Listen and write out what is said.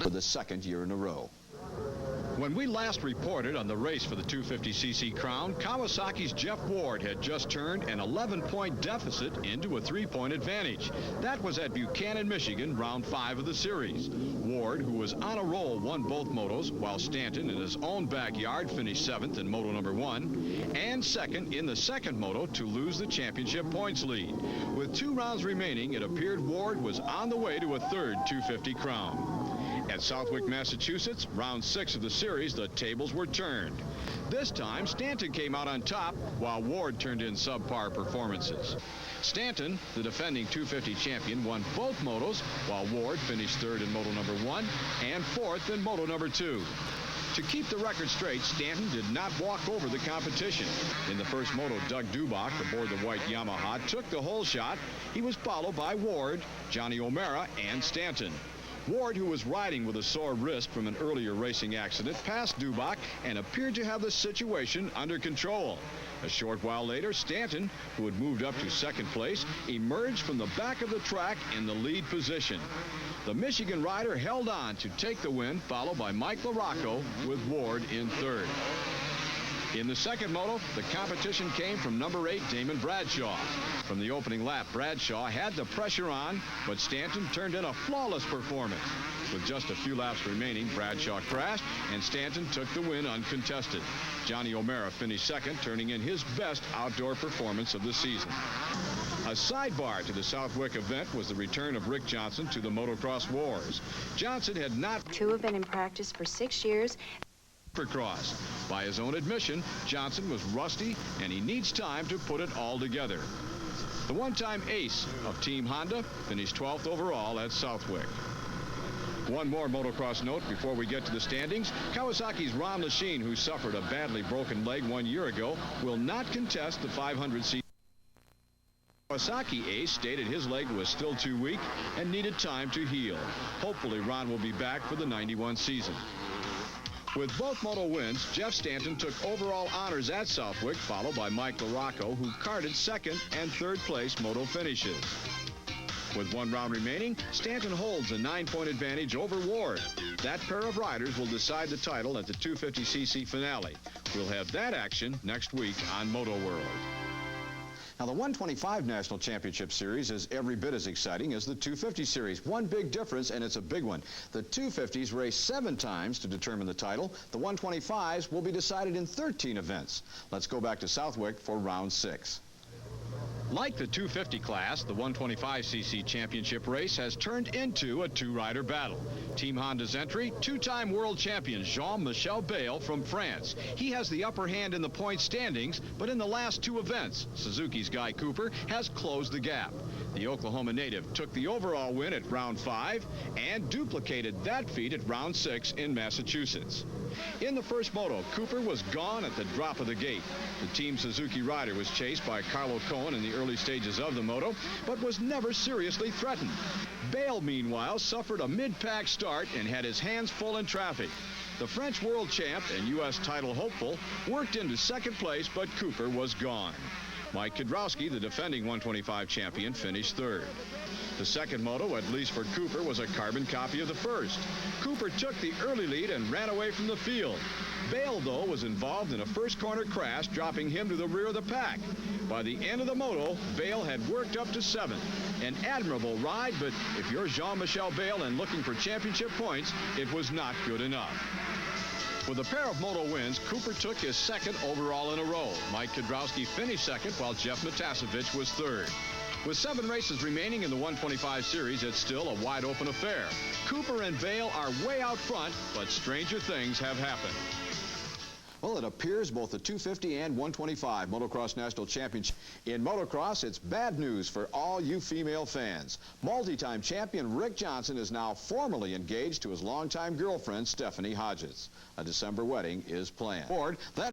for the second year in a row. When we last reported on the race for the 250cc crown, Kawasaki's Jeff Ward had just turned an 11-point deficit into a 3-point advantage. That was at Buchanan, Michigan, round 5 of the series. Ward, who was on a roll, won both motos, while Stanton in his own backyard finished 7th in moto number 1 and 2nd in the second moto to lose the championship points lead. With 2 rounds remaining, it appeared Ward was on the way to a third 250 crown. At Southwick, Massachusetts, round 6 of the series, the tables were turned. This time, Stanton came out on top, while Ward turned in subpar performances. Stanton, the defending 250 champion, won both motos, while Ward finished 3rd in moto number 1 and 4th in moto number 2. To keep the record straight, Stanton did not walk over the competition. In the first moto, Doug Dubach, aboard the white Yamaha, took the whole shot. He was followed by Ward, Johnny O'Mara, and Stanton. Ward, who was riding with a sore wrist from an earlier racing accident, passed Dubach and appeared to have the situation under control. A short while later, Stanton, who had moved up to 2nd place, emerged from the back of the track in the lead position. The Michigan rider held on to take the win, followed by Mike LaRocco with Ward in 3rd. In the second moto, the competition came from number 8, Damon Bradshaw. From the opening lap, Bradshaw had the pressure on, but Stanton turned in a flawless performance. With just a few laps remaining, Bradshaw crashed, and Stanton took the win uncontested. Johnny O'Mara finished 2nd, turning in his best outdoor performance of the season. A sidebar to the Southwick event was the return of Rick Johnson to the motocross wars. Johnson had not... 2 have been in practice for 6 years. Motocross. By his own admission, Johnson was rusty and he needs time to put it all together. The one-time ace of Team Honda finished 12th overall at Southwick. One more motocross note before we get to the standings. Kawasaki's Ron Lechien, who suffered a badly broken leg 1 year ago, will not contest the 500cc. Kawasaki ace stated his leg was still too weak and needed time to heal. Hopefully Ron will be back for the 91 season. With both moto wins, Jeff Stanton took overall honors at Southwick, followed by Mike LaRocco, who carded 2nd and 3rd place moto finishes. With 1 round remaining, Stanton holds a 9-point advantage over Ward. That pair of riders will decide the title at the 250cc finale. We'll have that action next week on Motoworld. Now, the 125 National Championship Series is every bit as exciting as the 250 Series. One big difference, and it's a big one. The 250s race 7 times to determine the title. The 125s will be decided in 13 events. Let's go back to Southwick for round 6. Like the 250 class, the 125cc championship race has turned into a 2-rider battle. Team Honda's entry, 2-time world champion Jean-Michel Bayle from France. He has the upper hand in the point standings, but in the last 2 events, Suzuki's Guy Cooper has closed the gap. The Oklahoma native took the overall win at round 5 and duplicated that feat at round 6 in Massachusetts. In the first moto, Cooper was gone at the drop of the gate. The Team Suzuki rider was chased by Carlo Cohen in the early stages of the moto, but was never seriously threatened. Bayle, meanwhile, suffered a mid-pack start and had his hands full in traffic. The French world champ and U.S. title hopeful worked into 2nd place, but Cooper was gone. Mike Kiedrowski, the defending 125 champion, finished 3rd. The second moto, at least for Cooper, was a carbon copy of the first. Cooper took the early lead and ran away from the field. Bayle, though, was involved in a first corner crash, dropping him to the rear of the pack. By the end of the moto, Bayle had worked up to 7th. An admirable ride, but if you're Jean-Michel Bayle and looking for championship points, it was not good enough. With a pair of moto wins, Cooper took his 2nd overall in a row. Mike Kiedrowski finished 2nd, while Jeff Matasevich was 3rd. With 7 races remaining in the 125 series, it's still a wide-open affair. Cooper and Bayle are way out front, but stranger things have happened. Well, it appears both the 250 and 125 Motocross National Championship. In motocross, it's bad news for all you female fans. Multi-time champion Rick Johnson is now formally engaged to his longtime girlfriend, Stephanie Hodges. A December wedding is planned. That